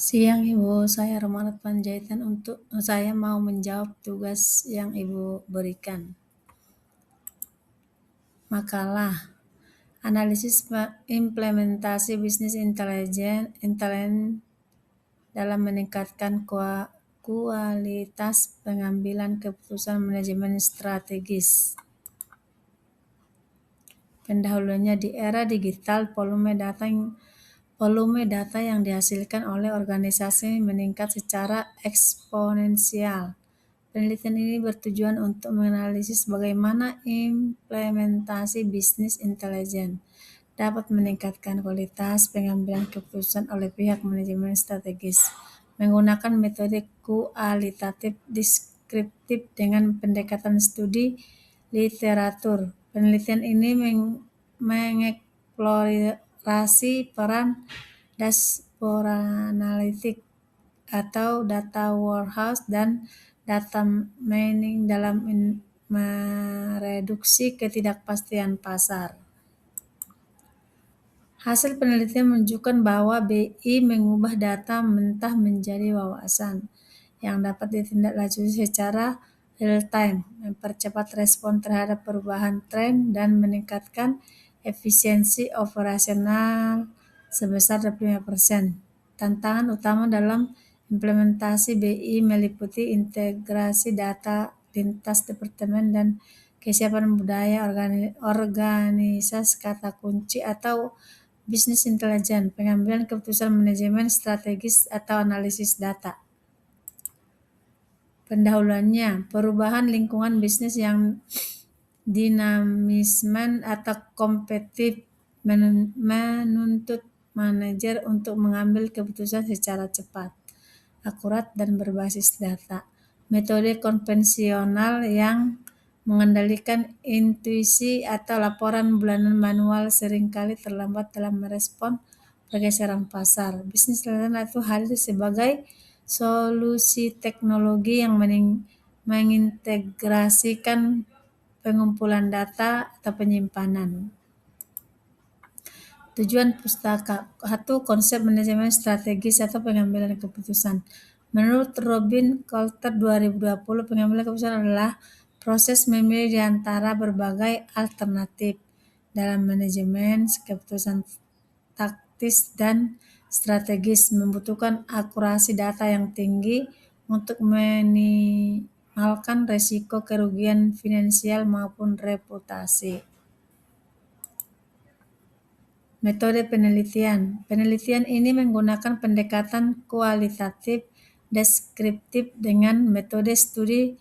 Siang Ibu, saya Romanat Panjaitan saya mau menjawab tugas yang Ibu berikan. Makalah analisis implementasi bisnis intelen dalam meningkatkan kualitas pengambilan keputusan manajemen strategis. Pendahulunya di era digital, volume data yang dihasilkan oleh organisasi meningkat secara eksponensial. Penelitian ini bertujuan untuk menganalisis bagaimana implementasi bisnis intelijen dapat meningkatkan kualitas pengambilan keputusan oleh pihak manajemen strategis menggunakan metode kualitatif deskriptif dengan pendekatan studi literatur. Penelitian ini mengeksplorasi peran dashboard analitik atau data warehouse dan data mining dalam mereduksi ketidakpastian pasar. Hasil penelitian menunjukkan bahwa BI mengubah data mentah menjadi wawasan yang dapat ditindaklanjuti secara real time, mempercepat respon terhadap perubahan tren, dan meningkatkan efisiensi operasional sebesar 25%. Tantangan utama dalam implementasi BI meliputi integrasi data lintas departemen dan kesiapan budaya organisasi kata kunci atau bisnis intelijen, pengambilan keputusan manajemen strategis atau analisis data. Pendahuluannya, perubahan lingkungan bisnis yang dinamisme atau kompetitif menuntut manajer untuk mengambil keputusan secara cepat, akurat, dan berbasis data. Metode konvensional yang mengendalikan intuisi atau laporan bulanan manual seringkali terlambat dalam merespon pergeseran pasar. Bisnis intelijen itu hadir sebagai solusi teknologi yang mengintegrasikan pengumpulan data atau penyimpanan. Tujuan pustaka. 1. Konsep manajemen strategis atau pengambilan keputusan. Menurut Robin Coulter 2020, pengambilan keputusan adalah proses memilih di antara berbagai alternatif dalam manajemen keputusan taktis dan strategis, membutuhkan akurasi data yang tinggi untuk minimalkan risiko kerugian finansial maupun reputasi. Metode penelitian. Penelitian ini menggunakan pendekatan kualitatif deskriptif dengan metode studi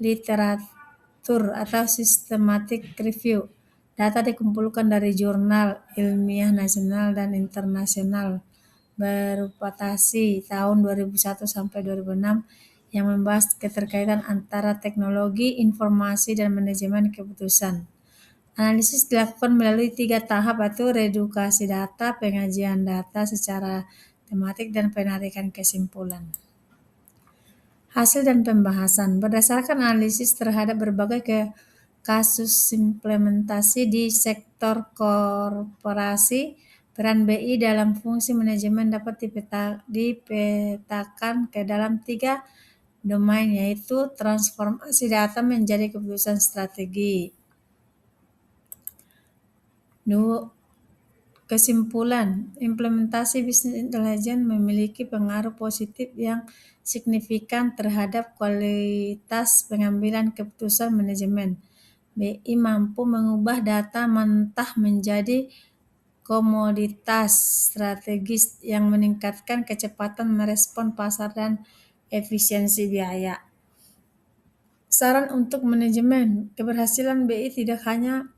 literatur atau systematic review. Data dikumpulkan dari jurnal ilmiah nasional dan internasional berputasi tahun 2001 sampai 2006 yang membahas keterkaitan antara teknologi, informasi, dan manajemen keputusan. Analisis dilakukan melalui 3 tahap, yaitu redukasi data, pengajian data secara tematik, dan penarikan kesimpulan. Hasil dan pembahasan. Berdasarkan analisis terhadap berbagai kasus implementasi di sektor korporasi, peran BI dalam fungsi manajemen dapat dipetakan ke dalam 3 domain, yaitu transformasi data menjadi keputusan strategi. Kesimpulan, implementasi bisnis intelijen memiliki pengaruh positif yang signifikan terhadap kualitas pengambilan keputusan manajemen. BI mampu mengubah data mentah menjadi komoditas strategis yang meningkatkan kecepatan merespon pasar dan efisiensi biaya. Saran untuk manajemen, keberhasilan BI tidak hanya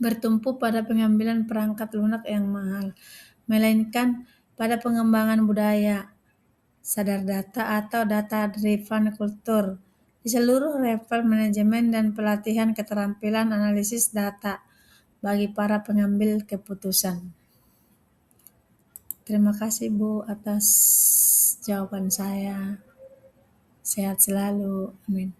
bertumpu pada pengambilan perangkat lunak yang mahal, melainkan pada pengembangan budaya sadar data atau data-driven culture di seluruh level manajemen dan pelatihan keterampilan analisis data bagi para pengambil keputusan. Terima kasih Bu atas jawaban saya. Sehat selalu. Amin.